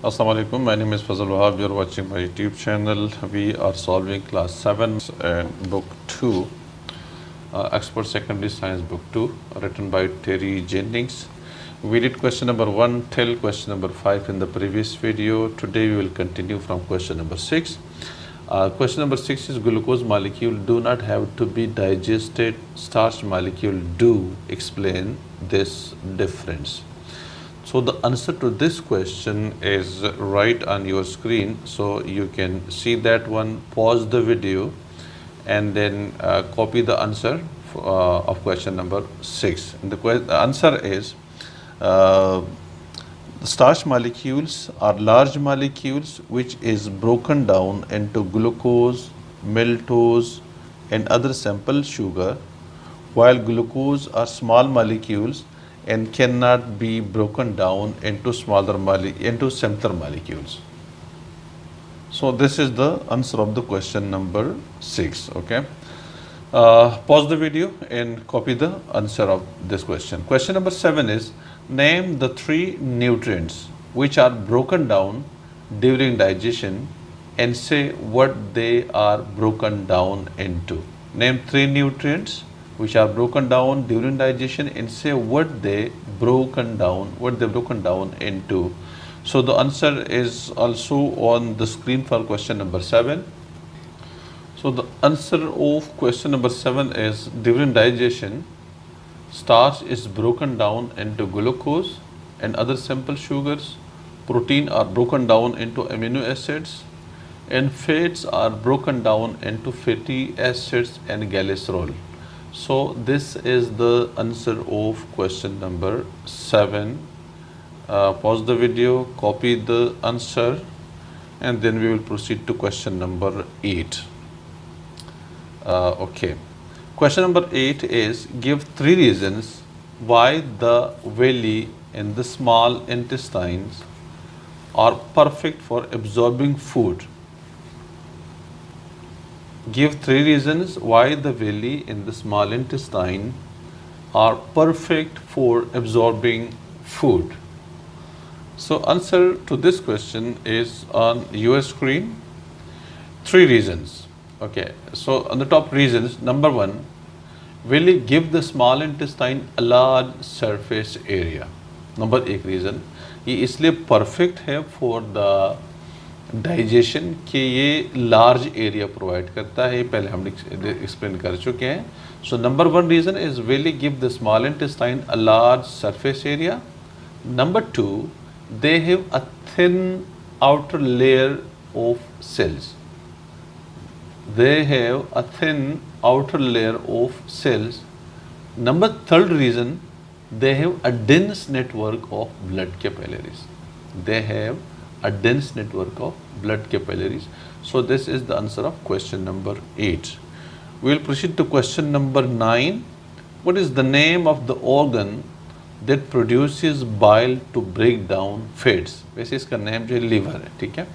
Assalamualaikum. My name is Fazal Wahab. You're watching my YouTube channel. We are solving class 7 and book 2, Expert Secondary Science book 2, written by Terry Jennings. We did question number 1 till question number 5 in the previous video. Today we will continue from question number 6. Question number 6 is glucose molecule do not have to be digested. Starch molecule do. Explain this difference. So the answer to this question is right on your screen, so you can see that one. Pause the video and then copy the answer of question number 6. And the answer is starch molecules are large molecules which is broken down into glucose, maltose and other simple sugar, while glucose are small molecules and cannot be broken down into simpler molecules. So this is the answer of the question number 6. Okay. Pause the video and copy the answer of this question. Question number 7 is name the 3 nutrients which are broken down during digestion and say what they are broken down into. Name 3 nutrients which are broken down during digestion and say what they broken down into. So the answer is also on the screen for question number 7. So the answer of question number 7 is during digestion, starch is broken down into glucose and other simple sugars, protein are broken down into amino acids, and fats are broken down into fatty acids and glycerol. So this is the answer of question number 7. Pause the video, copy the answer, and then we will proceed to question number 8. Okay. Question number 8 is give 3 reasons why the villi and the small intestines are perfect for absorbing food. Give 3 reasons why the villi in the small intestine are perfect for absorbing food. So answer to this question is on your screen. 3 reasons. Okay, so on the top reasons, number 1, villi give the small intestine a large surface area. Number 1 reason, ये इसलिए perfect है for the digestion के ये large area provide करता है, पहले हम explain कर चुके हैं. So number 1 reason is villi give the small intestine a large surface area. Number 2, they have a thin outer layer of cells. They have a thin outer layer of cells. Number 3 reason, they have a dense network of blood capillaries. They have a dense network of blood capillaries. So this is the answer of question number 8. We will proceed to question number 9. What is the name of the organ that produces bile to break down fats? वैसे इसका name जो है liver है, ठीक है.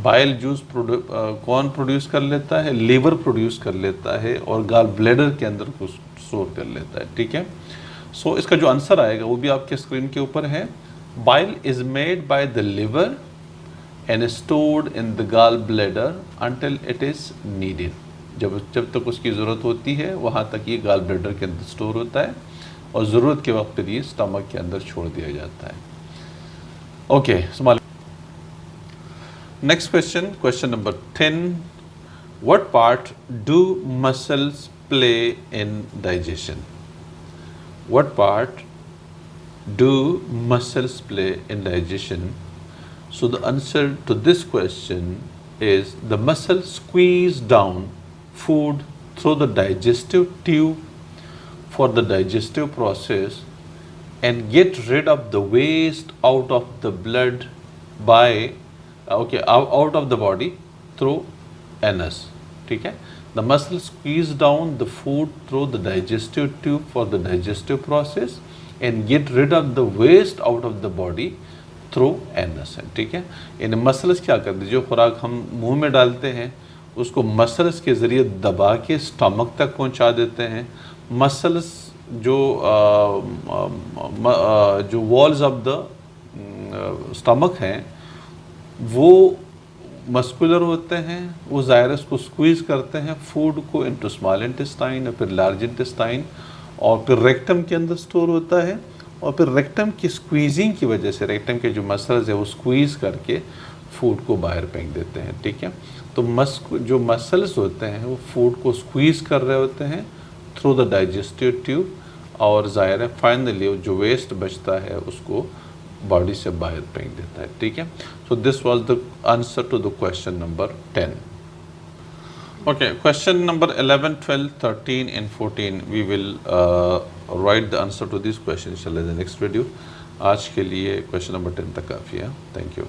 Bile juice कौन produce कर लेता है? लीवर प्रोड्यूस कर लेता है और गाल ब्लैडर के अंदर को स्टोर कर लेता है, ठीक है. सो इसका जो आंसर आएगा वो भी आपके स्क्रीन के ऊपर है. Bile is made by the liver and stored in the gallbladder until it is needed. जब तक उसकी ज़रूरत होती है वहाँ तक ये गाल ब्लैडर के अंदर स्टोर होता है और ज़रूरत के वक्त पर ये स्टमक के अंदर छोड़ दिया जाता है. Okay, next question, question number 10. What part do muscles play in digestion? What part do muscles play in digestion? So the answer to this question is the muscles squeeze down food through the digestive tube for the digestive process and get rid of the waste out of the blood out of the body through anus. ठीक है. The muscles squeeze down the food through the digestive tube for the digestive process and get rid of the waste out of the body through anus. ठीक है. इन muscles क्या करते हैं, जो खुराक हम मुंह में डालते हैं उसको मसल्स के ज़रिए दबा के स्टमक तक पहुंचा देते हैं. मसल्स जो वॉल्स ऑफ द स्टमक हैं वो मस्कुलर होते हैं, वो जायरस को स्क्वीज़ करते हैं फूड को इनटू स्मॉल इंटेस्टाइन और फिर लार्ज इंटेस्टाइन, और फिर रेक्टम के अंदर स्टोर होता है, और फिर रेक्टम की स्क्वीजिंग की वजह से रेक्टम के जो मसल्स है वो स्क्वीज़ करके फूड को बाहर फेंक देते हैं, ठीक है। तो जो मसल्स होते हैं वो फूड को स्क्वीज़ कर रहे होते हैं थ्रू द डाइजेस्टिव ट्यूब, और ज़ाहिर है फाइनली जो वेस्ट बचता है उसको बॉडी से बाहर फेंक देता है, ठीक है। So this was the answer to the question number 10. Okay, question number 11, 12, 13 and 14 we will write the answer to these questions inshallah in the next video. आज के लिए क्वेश्चन नंबर 10 तक काफ़ी है. Thank you.